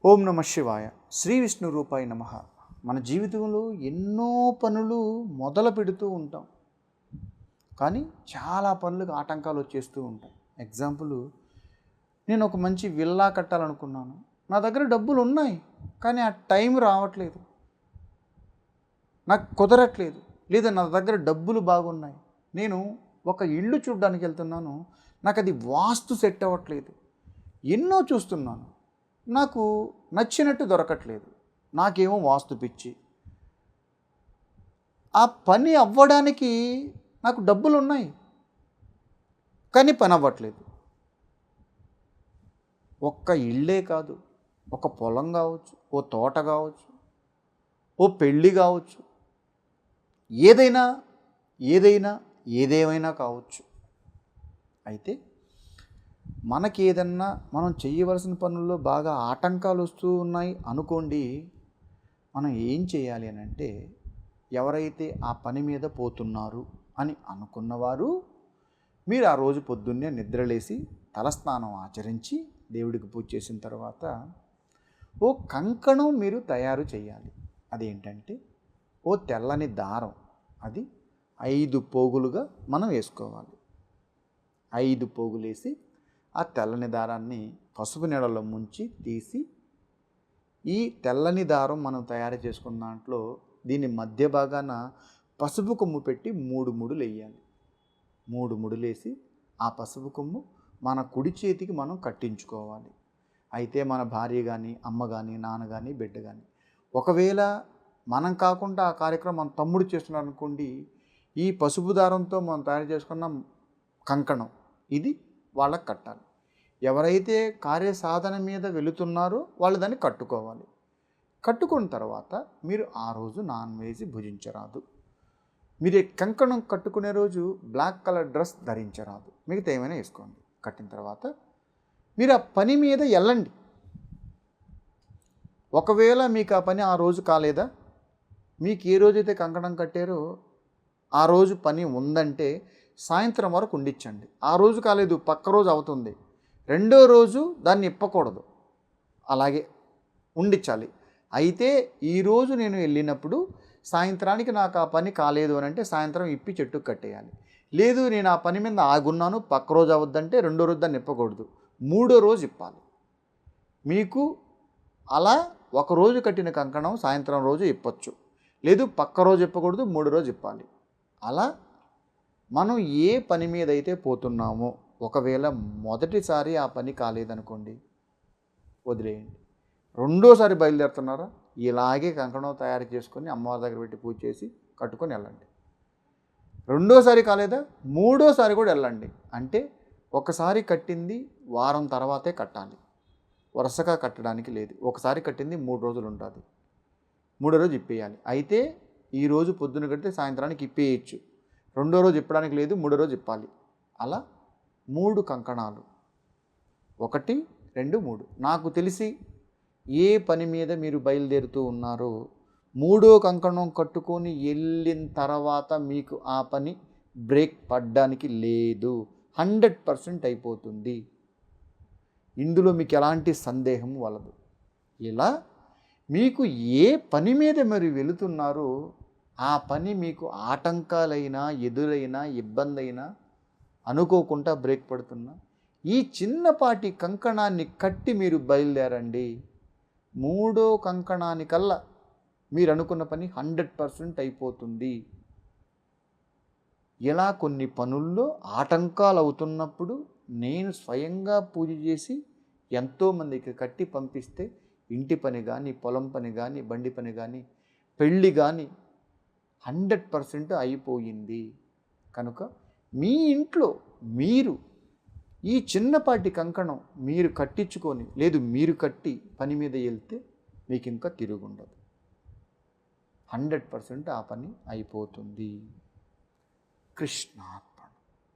ఓం నమ శివాయ. శ్రీ విష్ణు రూపాయ నమః. మన జీవితంలో ఎన్నో పనులు మొదలు పెడుతూ ఉంటాం, కానీ చాలా పనులకు ఆటంకాలు వచ్చేస్తూ ఉంటాయి. ఎగ్జాంపుల్, నేను ఒక మంచి విల్లా కట్టాలనుకున్నాను. నా దగ్గర డబ్బులు ఉన్నాయి, కానీ ఆ టైం రావట్లేదు, నాకు కుదరట్లేదు. లేదా నా దగ్గర డబ్బులు బాగున్నాయి, నేను ఒక ఇల్లు చూడడానికి వెళ్తున్నాను, నాకు అది వాస్తు సెట్ అవ్వట్లేదు. ఎన్నో చూస్తున్నాను, నాకు నచ్చినట్టు దొరకట్లేదు. నాకేమో వాస్తు పిచ్చి. ఆ పని అవ్వడానికి నాకు డబ్బులు ఉన్నాయి, కానీ పని అవ్వట్లేదు. ఒక్క ఇళ్ళే కాదు, ఒక పొలం కావచ్చు, ఓ తోట కావచ్చు, ఓ పెళ్ళి కావచ్చు, ఏదైనా ఏదేమైనా కావచ్చు. అయితే మనకి ఏదన్నా మనం చేయవలసిన పనుల్లో బాగా ఆటంకాలు వస్తూ ఉన్నాయి అనుకోండి, మనం ఏం చేయాలి అని అంటే, ఎవరైతే ఆ పని మీద పోతున్నారు అని అనుకున్నవారు, మీరు ఆ రోజు పొద్దున్నే నిద్రలేసి తలస్నానం ఆచరించి దేవుడికి పూజ చేసిన తర్వాత ఓ కంకణం మీరు తయారు చేయాలి. అదేంటంటే ఓ తెల్లని దారం, అది 5 పోగులుగా మనం వేసుకోవాలి. 5 పోగులేసి ఆ తెల్లని దారాన్ని పసుపు నీళ్ళలో ముంచి తీసి, ఈ తెల్లని దారం మనం తయారు చేసుకున్న దాంట్లో దీని మధ్య భాగాన పసుపు కొమ్ము పెట్టి 3 ముడులు వేయాలి. 3 ముడులేసి ఆ పసుపు కొమ్ము మన కుడి చేతికి మనం కట్టించుకోవాలి. అయితే మన భార్య కానీ, అమ్మ కానీ, నాన్న కానీ, బిడ్డ కానీ, ఒకవేళ మనం కాకుండా ఆ కార్యక్రమం మన తమ్ముడు చేస్తున్నారు అనుకోండి, ఈ పసుపు దారంతో మనం తయారు చేసుకున్న కంకణం ఇది వాళ్ళకి కట్టాలి. ఎవరైతే కార్యసాధన మీద వెళుతున్నారో వాళ్ళు దాన్ని కట్టుకోవాలి. కట్టుకున్న తర్వాత మీరు ఆ రోజు నాన్ వెజ్ భుజించరాదు. మీరు కంకణం కట్టుకునే రోజు బ్లాక్ కలర్ డ్రెస్ ధరించరాదు, మిగతా ఏమైనా వేసుకోండి. కట్టిన తర్వాత మీరు ఆ పని మీద వెళ్ళండి. ఒకవేళ మీకు ఆ పని ఆ రోజు కాలేదా, మీకు ఏ రోజైతే కంకణం కట్టారో ఆ రోజు పని ఉందంటే సాయంత్రం వరకు ఉండించండి. ఆ రోజు కాలేదు, పక్క రోజు అవుతుంది, రెండో రోజు దాన్ని ఇప్పకూడదు, అలాగే ఉండించాలి. అయితే ఈరోజు నేను వెళ్ళినప్పుడు సాయంత్రానికి నాకు ఆ పని కాలేదు అని అంటే సాయంత్రం ఇప్పి చెట్టుకు కట్టేయాలి. లేదు నేను ఆ పని మీద ఆగున్నాను, పక్క రోజు అవద్దంటే రెండో రోజు దాన్ని ఇప్పకూడదు, మూడో రోజు ఇప్పాలి. మీకు అలా ఒకరోజు కట్టిన కంకణం సాయంత్రం రోజు ఇప్పచ్చు, లేదు పక్క రోజు ఇప్పకూడదు, మూడో రోజు ఇప్పాలి. అలా మనం ఏ పని మీద అయితే పోతున్నామో, ఒకవేళ మొదటిసారి ఆ పని కాలేదనుకోండి, వదిలేయండి. రెండోసారి బయలుదేరుతున్నారా, ఇలాగే కంకణం తయారు చేసుకొని అమ్మవారి దగ్గర పెట్టి పూజ చేసి కట్టుకొని వెళ్ళండి. రెండోసారి కాలేదా, మూడోసారి కూడా వెళ్ళండి. అంటే ఒకసారి కట్టింది వారం తర్వాతే కట్టాలి, వరుసగా కట్టడానికి లేదు. ఒకసారి కట్టింది 3 రోజులు ఉంటుంది, మూడో రోజు ఇప్పేయాలి. అయితే ఈరోజు పొద్దున కడితే సాయంత్రానికి ఇప్పేయచ్చు, రెండో రోజు ఇప్పడానికి లేదు, మూడో రోజు ఇప్పాలి. అలా 3 కంకణాలు, 1, 2, 3. నాకు తెలిసి ఏ పని మీద మీరు బయలుదేరుతూ ఉన్నారో మూడో కంకణం కట్టుకొని వెళ్ళిన తర్వాత మీకు ఆ పని బ్రేక్ పడ్డానికి లేదు, 100% అయిపోతుంది. ఇందులో మీకు ఎలాంటి సందేహం వలదు. ఇలా మీకు ఏ పని మీద మీరు వెళుతున్నారో ఆ పని మీకు ఆటంకాలైనా, ఎదురైనా, ఇబ్బంది అయినా, అనుకోకుండా బ్రేక్ పడుతున్నా, ఈ చిన్నపాటి కంకణాన్ని కట్టి మీరు బయలుదేరండి. మూడో కంకణానికల్లా మీరు అనుకున్న పని 100% అయిపోతుంది. ఇలా కొన్ని పనుల్లో ఆటంకాలు అవుతున్నప్పుడు నేను స్వయంగా పూజ చేసి ఎంతోమందికి కట్టి పంపిస్తే ఇంటి పని కానీ, పొలం పని కానీ, బండి పని కానీ, పెళ్ళి కానీ 100% అయిపోయింది. కనుక మీ ఇంట్లో మీరు ఈ చిన్నపాటి కంకణం మీరు కట్టించుకొని, లేదు మీరు కట్టి పని మీద వెళ్తే మీకు ఇంకా తిరుగుండదు, 100% ఆ పని అయిపోతుంది. కృష్ణ.